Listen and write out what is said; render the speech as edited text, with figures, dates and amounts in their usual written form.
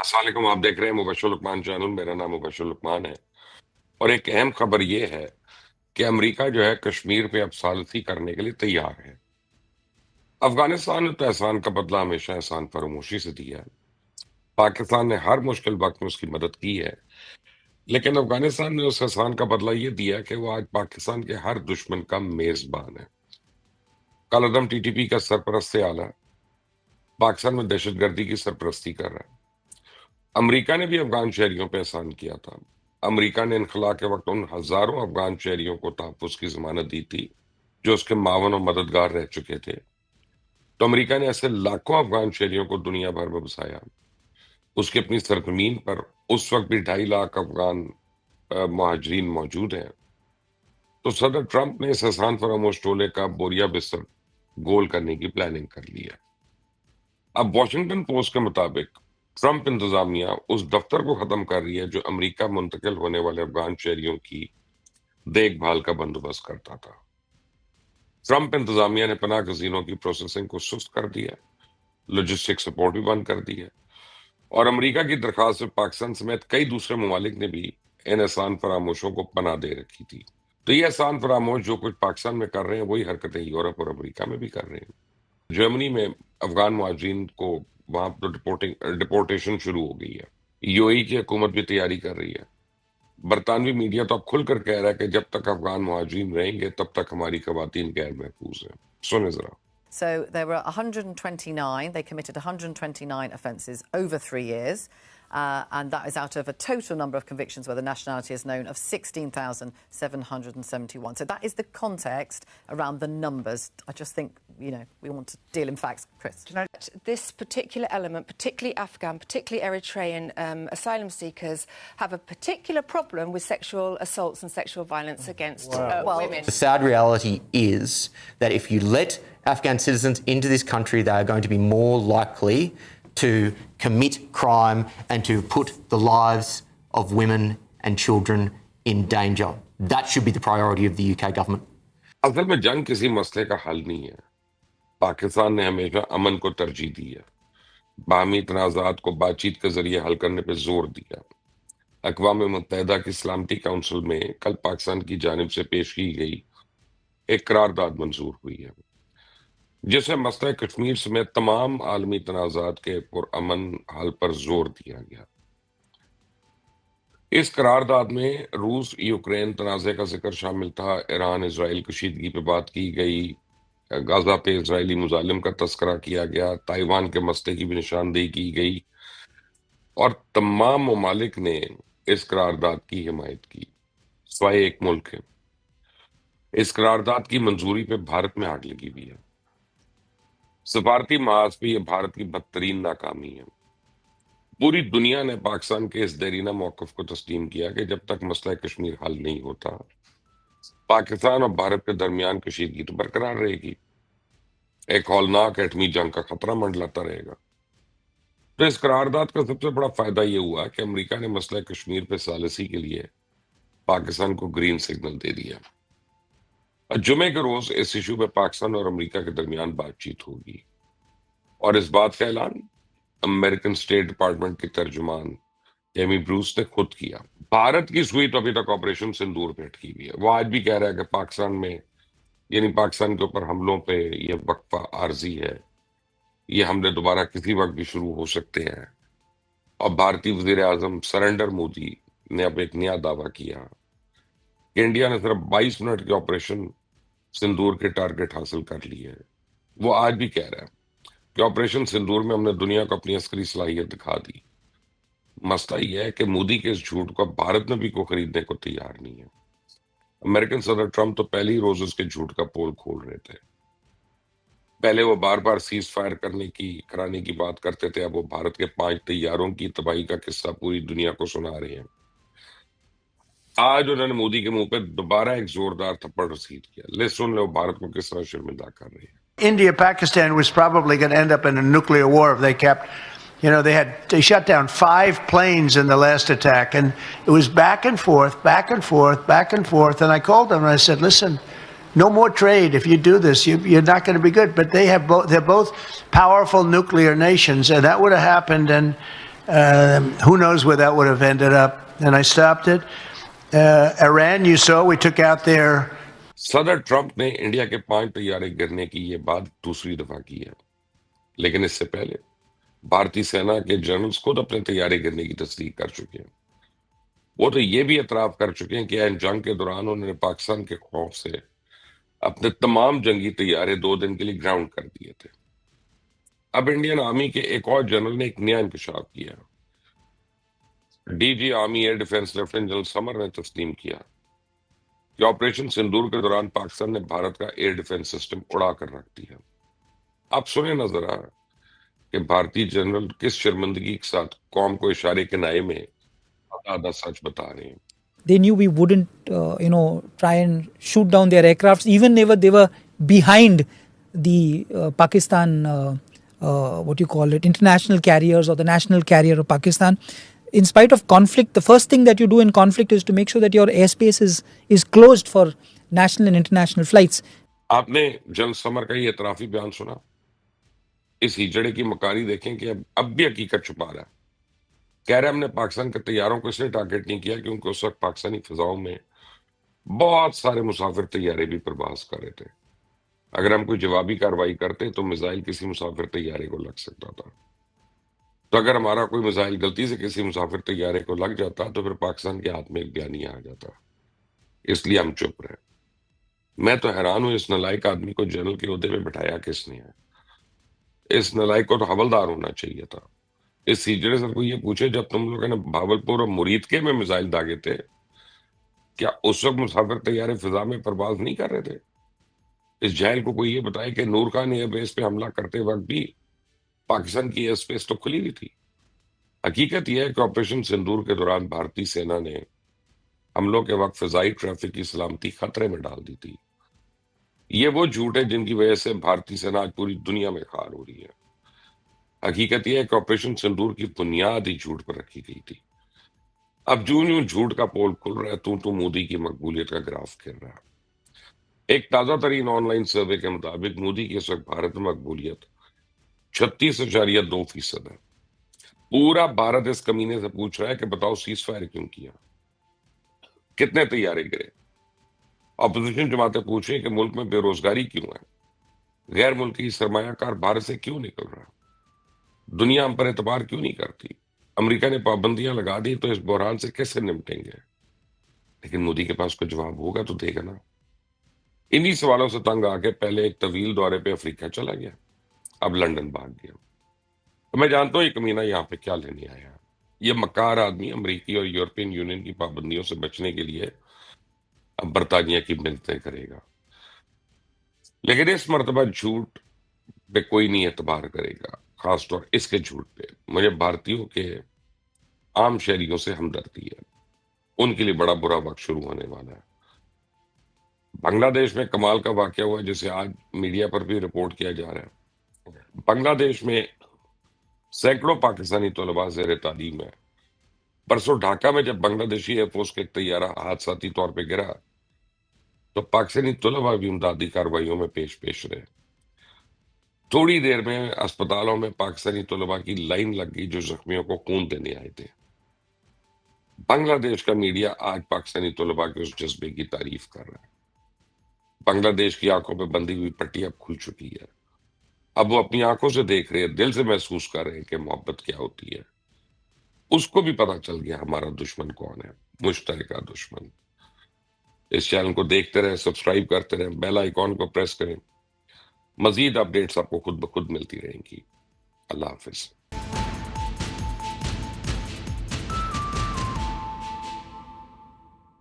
السلام علیکم، آپ دیکھ رہے ہیں مبشر لقمان چینل. میرا نام مبشر لقمان ہے اور ایک اہم خبر یہ ہے کہ امریکہ جو ہے کشمیر پہ اب ثالثی کرنے کے لیے تیار ہے. افغانستان نے تو احسان کا بدلہ ہمیشہ احسان فراموشی سے دیا ہے. پاکستان نے ہر مشکل وقت میں اس کی مدد کی ہے، لیکن افغانستان نے اس احسان کا بدلہ یہ دیا کہ وہ آج پاکستان کے ہر دشمن کا میزبان ہے. کالعدم ٹی ٹی پی کا سرپرست اعلیٰ پاکستان میں دہشت گردی کی سرپرستی کر رہا ہے. امریکہ نے بھی افغان شہریوں پہ احسان کیا تھا. امریکہ نے انخلا کے وقت ان ہزاروں افغان شہریوں کو تحفظ کی ضمانت دی تھی جو اس کے معاون و مددگار رہ چکے تھے. تو امریکہ نے ایسے لاکھوں افغان شہریوں کو دنیا بھر میں بسایا. اس کی اپنی سرزمین پر اس وقت بھی 2.5 لاکھ افغان مہاجرین موجود ہیں. تو صدر ٹرمپ نے اس احسان فراموش ٹولے کا بوریا بستر گول کرنے کی پلاننگ کر لی ہے. اب واشنگٹن پوسٹ کے مطابق ٹرمپ انتظامیہ اس دفتر کو ختم کر رہی ہے جو امریکہ منتقل ہونے والے افغان شہریوں کی دیکھ بھال کا بندوبست کرتا تھا. ٹرمپ انتظامیہ نے پناہ گزینوں کی پروسیسنگ کو سست کر دیا، لاجسٹک سپورٹ بھی بند کر دیا، اور امریکہ کی درخواست میں پاکستان سمیت کئی دوسرے ممالک نے بھی ان احسان فراموشوں کو پناہ دے رکھی تھی. تو یہ احسان فراموش جو کچھ پاکستان میں کر رہے ہیں وہی حرکتیں یورپ اور امریکہ میں بھی کر رہے ہیں. جرمنی میں افغان مہاجرین کو وہاں تو ڈپورٹیشن شروع ہو گئی ہے. یو اے ای کی حکومت بھی تیاری کر رہی ہے. برطانوی میڈیا تو اب کھل کر کہہ رہا ہے کہ جب تک افغان مہاجرین رہیں گے تب تک ہماری خواتین غیر محفوظ ہیں. سنیں ذرا. So there were 129, they committed 129 offences over 3 years, and that is out of a total number of convictions where the nationality is known of 16,771. So that is the context around the numbers. I just think, we want to deal in facts. Chris? This particular element, particularly Afghan, particularly Eritrean asylum seekers, have a particular problem with sexual assaults and sexual violence against women. The sad reality is that if you let Afghan citizens into this country, they are going to be more likely to commit crime and to put the lives of women and children in danger. That should be the priority of the UK government. اصل میں جنگ کسی مسئلے کا حل نہیں ہے. پاکستان نے ہمیشہ امن کو ترجیح دی ہے، باہمی تنازعات کو بات چیت کے ذریعے حل کرنے پہ زور دیا. اقوام متحدہ کی سلامتی کونسل میں کل پاکستان کی جانب سے پیش کی گئی ایک قرارداد منظور ہوئی ہے جس میں مسئلہ کشمیر سمیت تمام عالمی تنازعات کے پرامن حل پر زور دیا گیا. اس قرارداد میں روس یوکرین تنازع کا ذکر شامل تھا، ایران اسرائیل کشیدگی پہ بات کی گئی، غزہ پہ اسرائیلی مظالم کا تذکرہ کیا گیا، تائیوان کے مسئلے کی بھی نشاندہی کی گئی، اور تمام ممالک نے اس قرارداد کی حمایت کی سوائے ایک ملک ہے. اس قرارداد کی منظوری پہ بھارت میں آگ لگی ہوئی ہے. سفارتی محاذ پہ یہ بھارت کی بدترین ناکامی ہے. پوری دنیا نے پاکستان کے اس دیرینہ موقف کو تسلیم کیا کہ جب تک مسئلہ کشمیر حل نہیں ہوتا پاکستان اور بھارت کے درمیان کشیدگی تو برقرار رہے گی، ایک ہولناک ایٹمی جنگ کا خطرہ منڈلاتا رہے گا. تو اس قرارداد کا سب سے بڑا فائدہ یہ ہوا کہ امریکہ نے مسئلہ کشمیر پہ ثالثی کے لیے پاکستان کو گرین سگنل دے دیا. جمعے کے روز اس ایشو پہ پاکستان اور امریکہ کے درمیان بات چیت ہوگی، اور اس بات کا اعلان امریکن اسٹیٹ ڈپارٹمنٹ کے ترجمان ایمی بروس نے خود کیا. بھارت کی سوئی تو ابھی تک آپریشن سندور پہ اٹکی ہوئی ہے. وہ آج بھی کہہ رہا ہے کہ پاکستان میں پاکستان کے اوپر حملوں پہ یہ وقفہ عارضی ہے، یہ حملے دوبارہ کسی وقت بھی شروع ہو سکتے ہیں. اور بھارتی وزیر اعظم سریندر مودی نے اب ایک نیا دعویٰ کیا کہ انڈیا نے صرف 22 منٹ کے آپریشن سندور کے ٹارگٹ حاصل کر لیے. وہ آج بھی کہہ رہا ہے کہ آپریشن سندور میں ہم نے دنیا کو اپنی عسکری صلاحیت دکھا دی. مسئلہ یہ ہے کہ مودی کے اس جھوٹ کو بھارت میں بھی کوئی خریدنے کو تیار نہیں ہے. امریکن صدر ٹرمپ تو پہلی روز اس کے جھوٹ کا پول کھول رہے تھے. پہلے وہ بار بار سیز فائر کرانے کی بات کرتے تھے، اب وہ بھارت کے 5 طیاروں کی تباہی کا قصہ پوری دنیا کو سنا رہے ہیں. آج انہوں نے مودی کے منہ پہ دوبارہ ایک زوردار تھپڑ رسید کیا. لے سن لو بھارت کو کس طرح شرمندہ کر رہے ہیں. India, Pakistan was probably going to end up in a nuclear war if they kept, they shut down 5 planes in the last attack, and it was back and forth, back and forth, back and forth. And I called them and I said, listen, no more trade. If you do this, you're not going to be good. But they're both powerful nuclear nations, and that would have happened. Who knows where that would have ended up? And I stopped it. Iran, you saw, we took out their... صدر Trump نے India کے 5 طیارے گرنے کی یہ بات دوسری دفعہ کی ہے، لیکن اس سے پہلے بھارتی سینا کے جنرلز خود اپنے طیارے گرنے کی تصدیق کر چکے ہیں۔ وہ تو یہ بھی اعتراف کر چکے ہیں کہ ان جنگ کے دوران انہوں نے پاکستان کے خوف سے اپنے تمام جنگی طیارے 2 دن کے لیے گراؤنڈ کر دیے تھے۔ اب انڈین آرمی کے ایک اور جنرل نے ایک نیا انکشاف کیا۔ D G army air defence lieutenant general Sumer نے تسلیم کیا کہ آپریشن سندور کے دوران پاکستان نے بھارت کا ایئر ڈیفنس سسٹم اڑا کر رکھ دیا۔ آپ سنیں نہ ذرا کہ بھارتی جنرل کس شرمندگی کے ساتھ قوم کو اشارے کے نائے میں آدھا سچ بتا رہے ہیں۔ They knew we wouldn't, try and shoot down their aircrafts, even if they were behind the Pakistan, international carriers or the national carrier of Pakistan. In spite of conflict, the first thing that you do in conflict is to make sure that your airspace is closed for national and international flights. آپ نے general سمر کا یہ اعترافی بیان سنا؟ اس ہجڑے کی مکاری دیکھیں کہ اب بھی حقیقت چھپا رہا ہے۔ کہہ رہے ہم نے پاکستان کے طیاروں کو اس لیے ٹارگٹ نہیں کیا کیونکہ اس وقت پاکستانی فضاؤں میں بہت سارے مسافر طیارے بھی پرواز کر رہے تھے۔ اگر ہم کوئی جوابی کارروائی کرتے تو میزائل کسی مسافر طیارے کو لگ سکتا تھا۔ تو اگر ہمارا کوئی میزائل غلطی سے کسی مسافر طیارے کو لگ جاتا تو پھر پاکستان کے ہاتھ میں ایک بیانیہ آ جاتا۔ اس لیے ہم چپ رہے۔ میں تو حیران ہوں اس نالائق آدمی کو جنرل کے عہدے میں بٹھایا کس نے ہے؟ اس نالائق کو تو حوالدار ہونا چاہیے تھا۔ اس ہجڑے سے کوئی یہ پوچھے جب تم لوگوں نے بھاولپور اور مرید میں میزائل داغے تھے، کیا اس وقت مسافر طیارے فضا میں پرواز نہیں کر رہے تھے؟ اس جاہل کو کوئی یہ بتائے کہ نور خان ایئر بیس پہ حملہ کرتے وقت بھی پاکستان کی ایئر اسپیس تو کھلی ہوئی تھی۔ حقیقت یہ ہے کہ آپریشن سندور کے دوران بھارتی سینا نے حملوں کے وقت فضائی ٹریفک کی سلامتی خطرے میں ڈال دی تھی۔ یہ وہ جھوٹ ہے جن کی وجہ سے بھارتی سینا آج پوری دنیا میں خوار ہو رہی ہے۔ حقیقت یہ ہے کہ آپریشن سندور کی بنیاد ہی جھوٹ پر رکھی گئی تھی۔ اب جوں جھوٹ کا پول کھل رہا ہے تو مودی کی مقبولیت کا گراف گر رہا ہے۔ ایک تازہ ترین آن لائن سروے کے مطابق مودی کی اس وقت بھارت میں مقبولیت 36.2% ہے۔ پورا بھارت اس کمینے سے پوچھ رہا ہے کہ بتاؤ سیز فائر کیوں کیا، کتنے طیارے گرے۔ اپوزیشن جماعتیں پوچھ رہی کہ ملک میں بے روزگاری کیوں ہے، غیر ملکی سرمایہ کار بھارت سے کیوں نکل رہا، دنیا ہم پر اعتبار کیوں نہیں کرتی، امریکہ نے پابندیاں لگا دی تو اس بحران سے کیسے نمٹیں گے۔ لیکن مودی کے پاس کوئی جواب ہوگا تو دے گا نا۔ انہی سوالوں سے تنگ آ کے پہلے ایک طویل دورے پہ افریقہ چلا گیا، اب لندن بھاگ گیا۔ تو میں جانتا ہوں یہ کمینہ یہاں پہ کیا لینے آیا۔ یہ مکار آدمی امریکی اور یورپین یونین کی پابندیوں سے بچنے کے لیے اب برطانیہ کی منتیں کرے گا، لیکن اس مرتبہ جھوٹ پہ کوئی نہیں اعتبار کرے گا، خاص طور اس کے جھوٹ پہ۔ مجھے بھارتیوں کے عام شہریوں سے ہمدردی ہے، ان کے لیے بڑا برا وقت شروع ہونے والا ہے۔ بنگلہ دیش میں کمال کا واقعہ ہوا جسے آج میڈیا پر بھی رپورٹ کیا جا رہا ہے۔ بنگلہ دیش میں سینکڑوں پاکستانی طلباء زیر تعلیم ہے۔ پرسوں ڈھاکہ میں جب بنگلہ دیشی ایئر فورس کا ایک طیارہ حادثاتی طور پہ گرا تو پاکستانی طلباء بھی امدادی کارروائیوں میں پیش رہے۔ تھوڑی دیر میں اسپتالوں میں پاکستانی طلباء کی لائن لگ گئی جو زخمیوں کو خون دینے آئے تھے۔ بنگلہ دیش کا میڈیا آج پاکستانی طلباء کے اس جذبے کی تعریف کر رہا ہے۔ بنگلہ دیش کی آنکھوں پہ بندھی ہوئی پٹی اب کھل چکی ہے۔ اب وہ اپنی آنکھوں سے دیکھ رہے ہیں، دل سے محسوس کر رہے ہیں کہ محبت کیا ہوتی ہے۔ اس کو بھی پتا چل گیا ہمارا دشمن کون ہے، مشترکہ دشمن۔ اس چینل کو دیکھتے رہیں، سبسکرائب کرتے رہیں، بیل آئیکن کو پریس کریں۔ مزید اپڈیٹس آپ کو خود بخود ملتی رہیں گی۔ اللہ حافظ۔